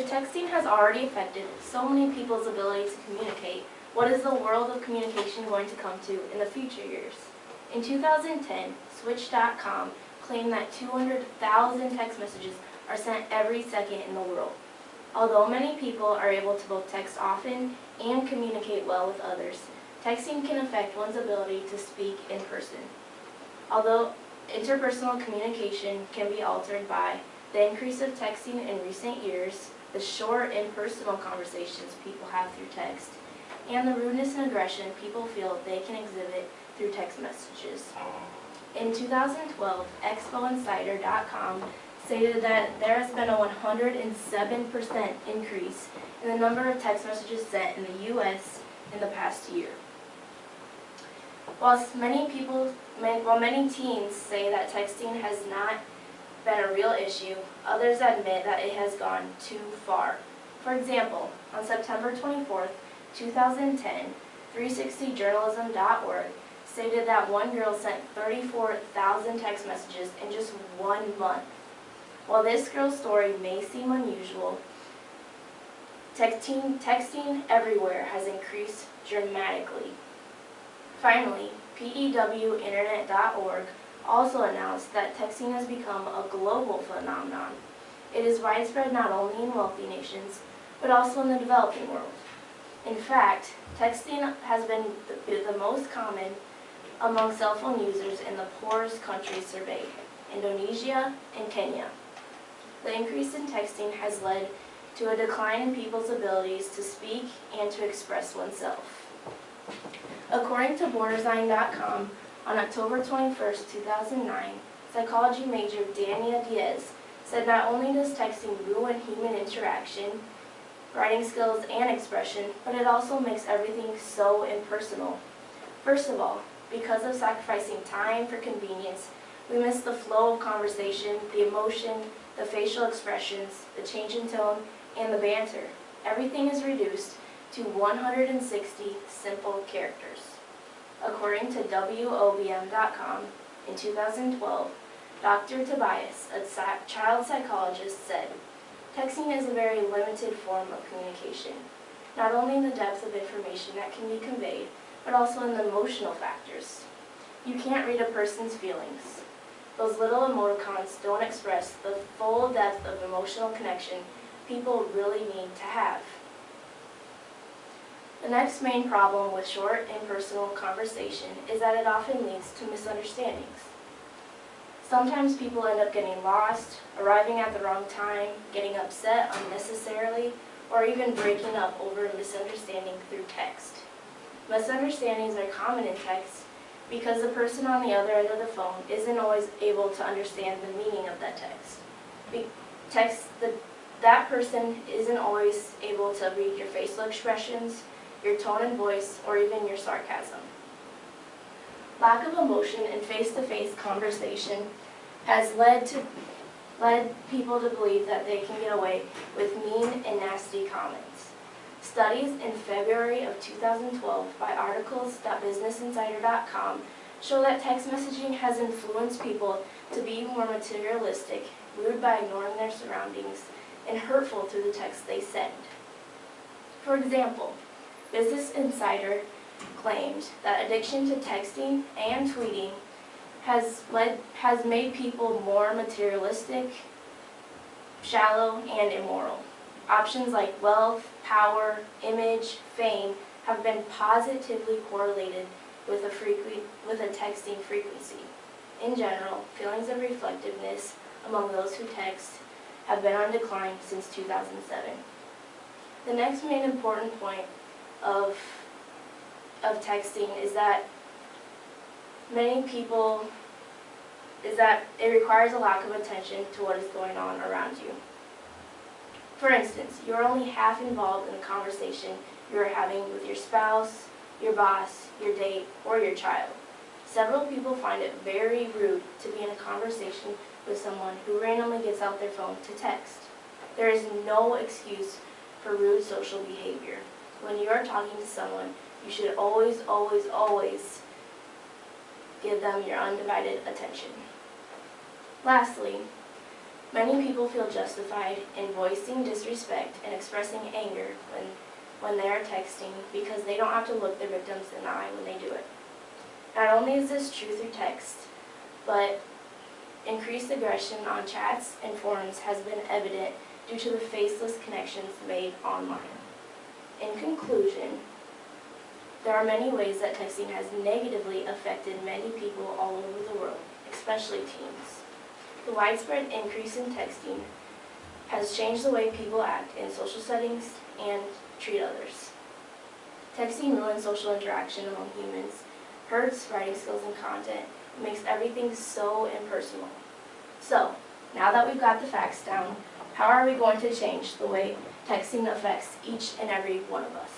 If texting has already affected so many people's ability to communicate, what is the world of communication going to come to in the future years? In 2010, Switch.com claimed that 200,000 text messages are sent every second in the world. Although many people are able to both text often and communicate well with others, texting can affect one's ability to speak in person. Although interpersonal communication can be altered by the increase of texting in recent years, the short impersonal conversations people have through text, and the rudeness and aggression people feel they can exhibit through text messages. In 2012, ExpoInsider.com stated that there has been a 107% increase in the number of text messages sent in the U.S. in the past year. While many teens say that texting has not been a real issue, others admit that it has gone too far. For example, on September 24, 2010, 360journalism.org stated that one girl sent 34,000 text messages in just 1 month. While this girl's story may seem unusual, texting everywhere has increased dramatically. Finally, PEWinternet.org also announced that texting has become a global phenomenon. It is widespread not only in wealthy nations, but also in the developing world. In fact, texting has been the most common among cell phone users in the poorest countries surveyed, Indonesia and Kenya. The increase in texting has led to a decline in people's abilities to speak and to express oneself. According to Borderzine.com, on October 21, 2009, psychology major Dania Diaz said not only does texting ruin human interaction, writing skills, and expression, but it also makes everything so impersonal. First of all, because of sacrificing time for convenience, we miss the flow of conversation, the emotion, the facial expressions, the change in tone, and the banter. Everything is reduced to 160 simple characters. According to WOBM.com, in 2012, Dr. Tobias, a child psychologist, said, "Texting is a very limited form of communication, not only in the depth of information that can be conveyed, but also in the emotional factors. You can't read a person's feelings. Those little emoticons don't express the full depth of emotional connection people really need to have." The next main problem with short, impersonal conversation is that it often leads to misunderstandings. Sometimes people end up getting lost, arriving at the wrong time, getting upset unnecessarily, or even breaking up over a misunderstanding through text. Misunderstandings are common in text because the person on the other end of the phone isn't always able to understand the meaning of that text. That person isn't always able to read your facial expressions, your tone and voice, or even your sarcasm. Lack of emotion in face-to-face conversation has led people to believe that they can get away with mean and nasty comments. Studies in February of 2012 by articles.businessinsider.com show that text messaging has influenced people to be more materialistic, rude by ignoring their surroundings, and hurtful through the text they send. For example, Business Insider claimed that addiction to texting and tweeting has made people more materialistic, shallow, and immoral. Options like wealth, power, image, fame have been positively correlated with a texting frequency. In general, feelings of reflectiveness among those who text have been on decline since 2007. The next main important point of texting is that it requires a lack of attention to what is going on around you. For instance, you are only half involved in the conversation you are having with your spouse, your boss, your date, or your child. Several people find it very rude to be in a conversation with someone who randomly gets out their phone to text. There is no excuse for rude social behavior. When you are talking to someone, you should always, always, always give them your undivided attention. Lastly, Many people feel justified in voicing disrespect and expressing anger when they are texting because they don't have to look their victims in the eye when they do it. Not only is this true through text, but increased aggression on chats and forums has been evident due to the faceless connections made online. In conclusion, there are many ways that texting has negatively affected many people all over the world, especially teens. The widespread increase in texting has changed the way people act in social settings and treat others. Texting ruins social interaction among humans, hurts writing skills and content, and makes everything so impersonal. So, now that we've got the facts down, how are we going to change the way texting affects each and every one of us?